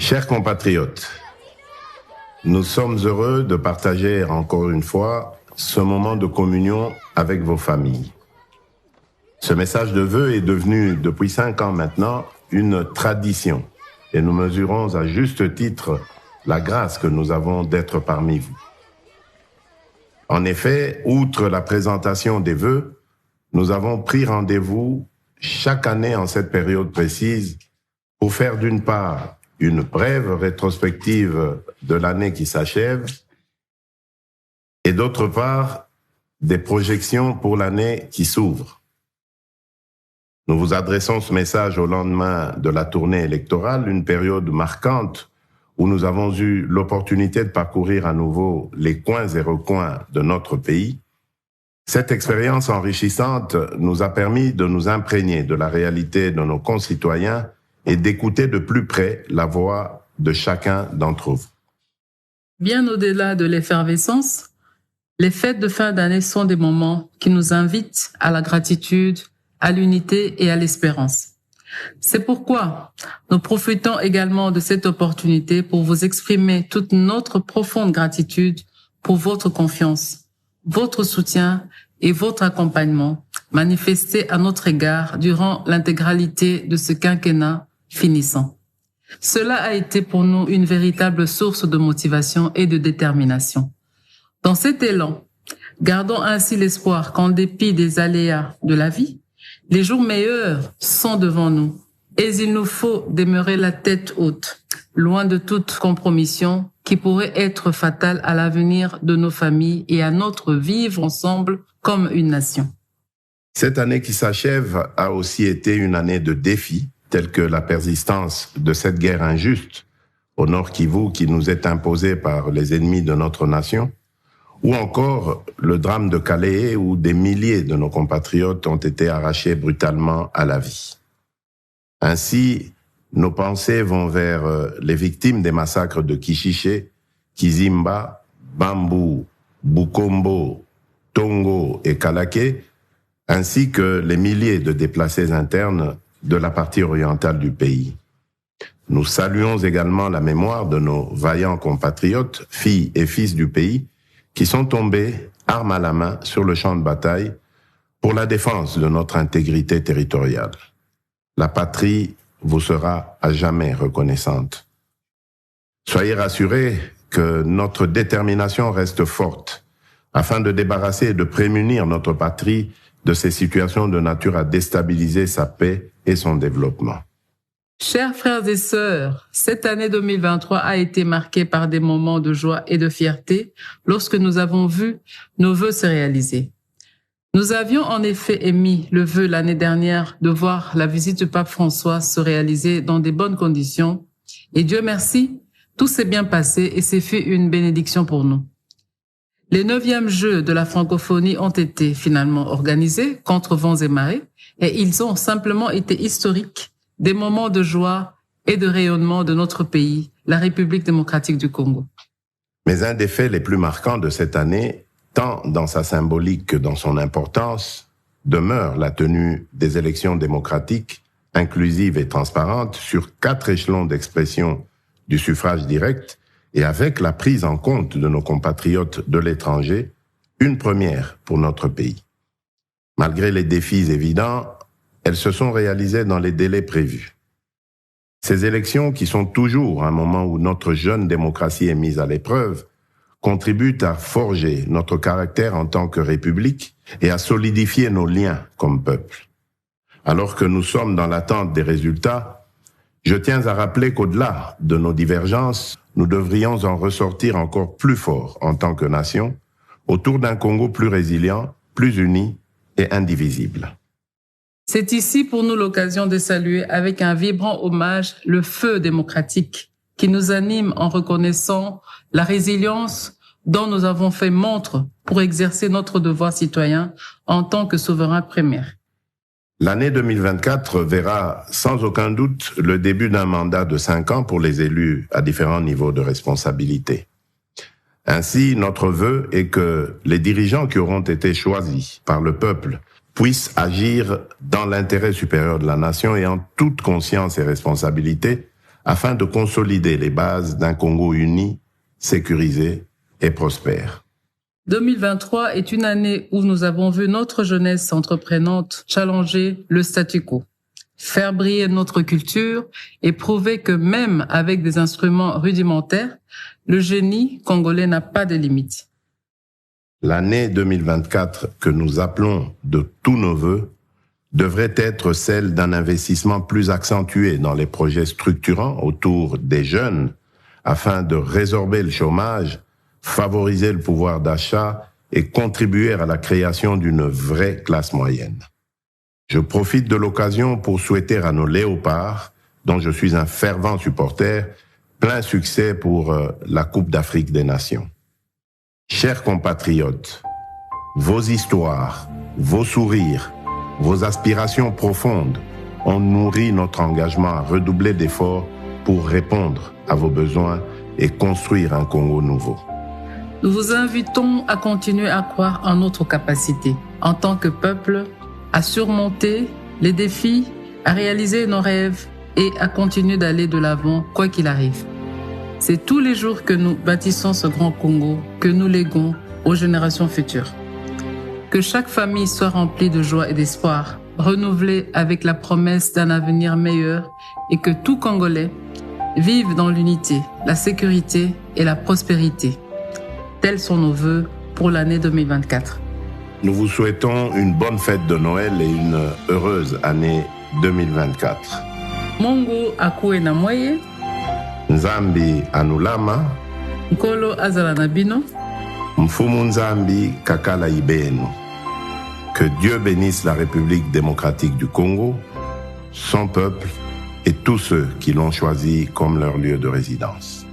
Chers compatriotes, nous sommes heureux de partager encore une fois ce moment de communion avec vos familles. Ce message de vœux est devenu, depuis 5 ans maintenant, une tradition et nous mesurons à juste titre la grâce que nous avons d'être parmi vous. En effet, outre la présentation des vœux, nous avons pris rendez-vous chaque année en cette période précise pour faire d'une part une brève rétrospective de l'année qui s'achève et d'autre part des projections pour l'année qui s'ouvre. Nous vous adressons ce message au lendemain de la tournée électorale, une période marquante où nous avons eu l'opportunité de parcourir à nouveau les coins et recoins de notre pays. Cette expérience enrichissante nous a permis de nous imprégner de la réalité de nos concitoyens et d'écouter de plus près la voix de chacun d'entre vous. Bien au-delà de l'effervescence, les fêtes de fin d'année sont des moments qui nous invitent à la gratitude, à l'unité et à l'espérance. C'est pourquoi nous profitons également de cette opportunité pour vous exprimer toute notre profonde gratitude pour votre confiance, votre soutien et votre accompagnement manifesté à notre égard durant l'intégralité de ce quinquennat finissant. Cela a été pour nous une véritable source de motivation et de détermination. Dans cet élan, gardons ainsi l'espoir qu'en dépit des aléas de la vie, les jours meilleurs sont devant nous et il nous faut demeurer la tête haute, loin de toute compromission qui pourrait être fatale à l'avenir de nos familles et à notre vivre ensemble comme une nation. Cette année qui s'achève a aussi été une année de défis, tels que la persistance de cette guerre injuste au Nord Kivu qui nous est imposée par les ennemis de notre nation, ou encore le drame de Calais où des milliers de nos compatriotes ont été arrachés brutalement à la vie. Ainsi, nos pensées vont vers les victimes des massacres de Kishiché, Kizimba, Bambou, Bukombo, Tongo et Kalaké, ainsi que les milliers de déplacés internes de la partie orientale du pays. Nous saluons également la mémoire de nos vaillants compatriotes, filles et fils du pays, qui sont tombés, armes à la main, sur le champ de bataille pour la défense de notre intégrité territoriale. La patrie vous sera à jamais reconnaissante. Soyez rassurés que notre détermination reste forte afin de débarrasser et de prémunir notre patrie de ces situations de nature à déstabiliser sa paix et son développement. Chers frères et sœurs, cette année 2023 a été marquée par des moments de joie et de fierté lorsque nous avons vu nos vœux se réaliser. Nous avions en effet émis le vœu l'année dernière de voir la visite du pape François se réaliser dans de bonnes conditions et Dieu merci, tout s'est bien passé et c'est fait une bénédiction pour nous. Les 9e Jeux de la francophonie ont été finalement organisés contre vents et marées et ils ont simplement été historiques, des moments de joie et de rayonnement de notre pays, la République démocratique du Congo. Mais un des faits les plus marquants de cette année, tant dans sa symbolique que dans son importance, demeure la tenue des élections démocratiques, inclusives et transparentes sur 4 échelons d'expression du suffrage direct et avec la prise en compte de nos compatriotes de l'étranger, une première pour notre pays. Malgré les défis évidents, elles se sont réalisées dans les délais prévus. Ces élections, qui sont toujours un moment où notre jeune démocratie est mise à l'épreuve, contribuent à forger notre caractère en tant que République et à solidifier nos liens comme peuple. Alors que nous sommes dans l'attente des résultats, je tiens à rappeler qu'au-delà de nos divergences, nous devrions en ressortir encore plus forts en tant que nation, autour d'un Congo plus résilient, plus uni et indivisible. C'est ici pour nous l'occasion de saluer avec un vibrant hommage le feu démocratique qui nous anime en reconnaissant la résilience dont nous avons fait montre pour exercer notre devoir citoyen en tant que souverain premier. L'année 2024 verra sans aucun doute le début d'un mandat de 5 ans pour les élus à différents niveaux de responsabilité. Ainsi, notre vœu est que les dirigeants qui auront été choisis par le peuple puissent agir dans l'intérêt supérieur de la nation et en toute conscience et responsabilité afin de consolider les bases d'un Congo uni, sécurisé et prospère. 2023 est une année où nous avons vu notre jeunesse entreprenante challenger le statu quo, faire briller notre culture et prouver que même avec des instruments rudimentaires, le génie congolais n'a pas de limites. L'année 2024 que nous appelons de tous nos vœux devrait être celle d'un investissement plus accentué dans les projets structurants autour des jeunes afin de résorber le chômage, favoriser le pouvoir d'achat et contribuer à la création d'une vraie classe moyenne. Je profite de l'occasion pour souhaiter à nos léopards, dont je suis un fervent supporter, plein succès pour la Coupe d'Afrique des Nations. Chers compatriotes, vos histoires, vos sourires, vos aspirations profondes ont nourri notre engagement à redoubler d'efforts pour répondre à vos besoins et construire un Congo nouveau. Nous vous invitons à continuer à croire en notre capacité, en tant que peuple, à surmonter les défis, à réaliser nos rêves et à continuer d'aller de l'avant, quoi qu'il arrive. C'est tous les jours que nous bâtissons ce grand Congo, que nous léguons aux générations futures. Que chaque famille soit remplie de joie et d'espoir, renouvelée avec la promesse d'un avenir meilleur et que tout Congolais vive dans l'unité, la sécurité et la prospérité. Tels sont nos vœux pour l'année 2024. Nous vous souhaitons une bonne fête de Noël et une heureuse année 2024. Mongo akue na moye, Nzambi anulama, Nkolo azala na bino, Mfumu Nzambi kakala ibenu. Que Dieu bénisse la République démocratique du Congo, son peuple et tous ceux qui l'ont choisi comme leur lieu de résidence.